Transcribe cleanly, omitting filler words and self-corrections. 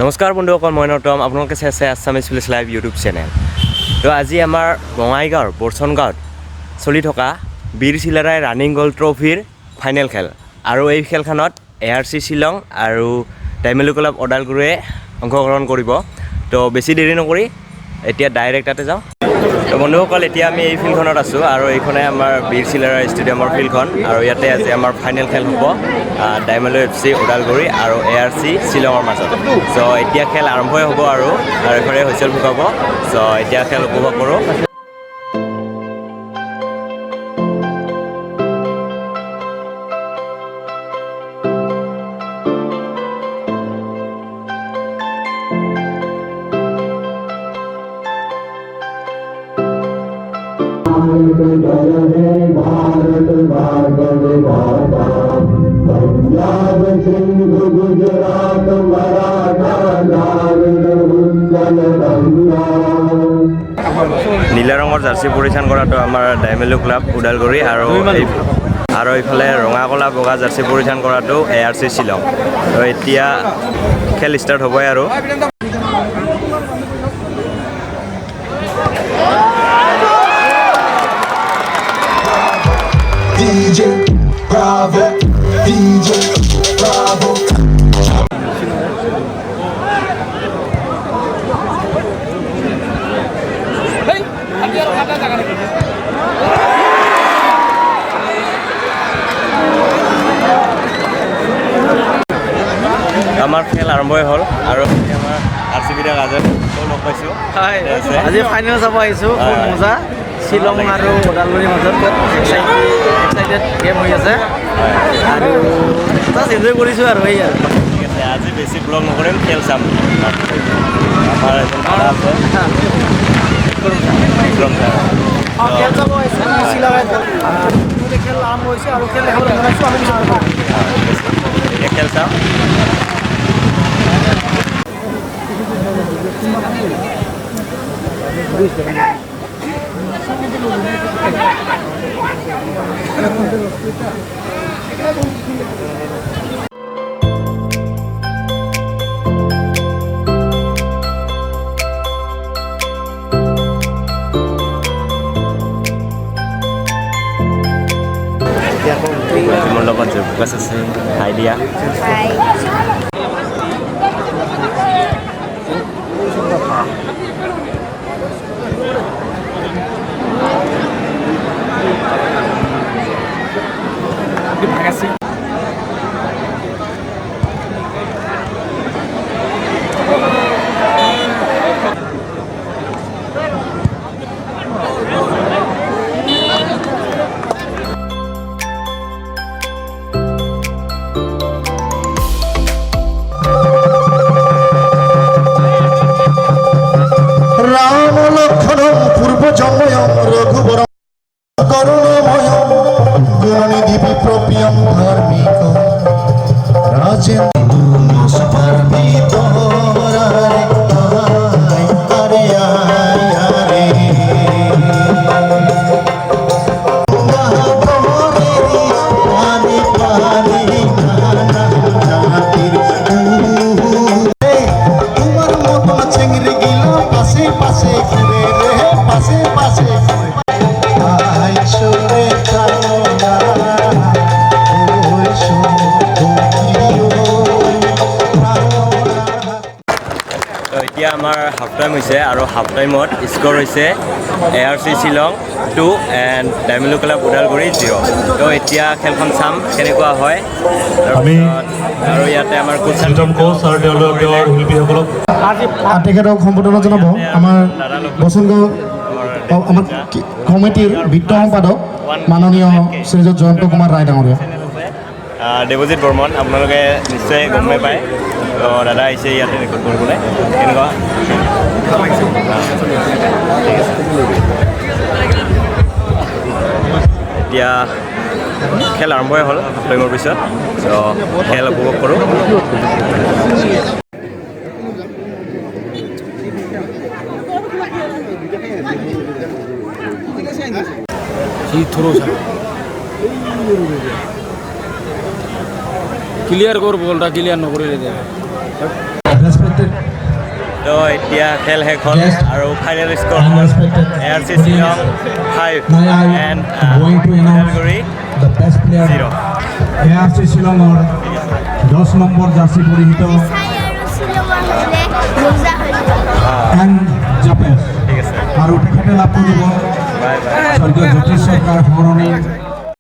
নমস্কাৰ বন্ধুসকল, মই নতম। আপোনালোকে চাই আছে Assamese police live YouTube channel. তো আজি আমাৰ বঙাইগাঁৱৰ বৰচন গাঁৱত চলি থকা বীৰ চিলাৰাই ৰানিং গ'ল্ড ট্ৰফিৰ ফাইনেল খেল, আৰু এই খেলখনত ARC শ্বিলং আৰু ডাইমেলো ক্লাব ওদালগুৰিয়ে অংশগ্ৰহণ কৰিব। তো বেছি দেৰি নকৰি এতিয়া ডাইৰেক্ট তাতে যাওঁ। তো বন্ধুসকল, এতিয়া আমি এই ফিল্ডখনত আছোঁ, আৰু এইখনে আমাৰ বীৰ চিলাৰাই ষ্টেডিয়ামৰ ফিল্ডখন, আৰু ইয়াতে আজি আমাৰ ফাইনেল খেল হ'ব ডাইমেলো FC ওদালগুৰি আৰু ARC শ্বিলঙৰ মাজত। চ' এতিয়া খেল আৰম্ভই হ'ব, আৰু এইফালে হুইচেল ফুকাব। চ' এতিয়া খেল উপভোগ কৰোঁ। भारत भागव भाषा पंजाब सिंध गुजरात मराठा द्राविड़ उत्कल गंगा। নীলা ৰঙৰ জাৰ্চি পৰিধান কৰাটো আমাৰ ডাইমেলো ক্লাব ওদালগুৰি, আৰু এইফালে ৰঙা কলা বগা জাৰ্চি পৰিধান কৰাটো ARC শ্বিলং। তো এতিয়া খেল ষ্টাৰ্ট হ'বই আৰু। DJ Bravo, DJ Bravo. আমাৰ খেল আৰম্ভই হ'ল, আৰু আমাৰ RCB ৰাজত লগ পাইছোঁ। আজি ফাইনেল চাব আহিছোঁ। খুব মজা। শ্বিলং আৰু ওদালগুৰিৰ মাজত এক্সাইটেড গেম হৈ আছে, আৰু জাষ্ট এনজয় কৰিছোঁ আৰু এই আৰু। ঠিক আছে, আজি বেছি ব্লগ নকৰিম, খেল চাম। আমাৰ এজন দাদা আছে, বিক্ৰম ছাৰ। খেল চাব আহিছোঁ, খেল আৰম্ভ হৈছে আৰু খেল দেখাবলৈ জনাইছোঁ আমি। এতিয়া খেল চাম। মোৰ লগত জয়প্ৰকাশ আছে, হাই দিয়া। राम लक्ष्मण पूर्व जन्मय रघुवर करुणमय गुणनिधि विप्रपियं धार्मिक राजेन्द्र समर्पित हरे हरे এতিয়া আমাৰ হাফ টাইম হৈছে, আৰু হাফ টাইমত স্ক'ৰ হৈছে ARC শ্বিলং 2 এণ্ড ডাইমেলো ক্লাব ওদালগুৰি 0। তো এতিয়া খেলখন চাম কেনেকুৱা হয়। আৰু ইয়াতে আমাৰ কোচ আৰু তেওঁলোকৰ শিল্পীসকলক তেখেতক সম্বোধনা জনাব আমাৰ বৰচন গাঁও আমাৰ কমিটিৰ বিত্ত সম্পাদক মাননীয় শ্ৰীযুত জয়ন্ত কুমাৰ ৰায় ডাঙৰীয়া। দেৱজিৎ বৰ্মন, আপোনালোকে নিশ্চয় গমেই পায়। তো দাদা আহিছে ইয়াতে ৰেকৰ্ড কৰিবলৈ। কেনেকুৱা? ঠিক আছে। এতিয়া খেল আৰম্ভই হ'ল হাফ টাইমৰ পিছত। চ' খেল উপভোগ কৰোঁ। ক্লিয়াৰ কৰবো বলটা ক্লিয়াৰ নকৰে Respected তো এতিয়া খেল শেষ হ'ল আৰু ফাইনেল স্ক'ৰ and হ'ল respected ARC Shillong 5 Now I and am going to announce Calgary the best player 0. ARC শিলঙৰ 10 নম্বৰ জাৰ্চি পৰিহিত and জাপেছ ঠিক আছে আৰু তেখেতে লাভ কৰিব বাই বাই স্বৰ্গীয় জ্যোতিষ চৰকাৰ সোঁৱৰণি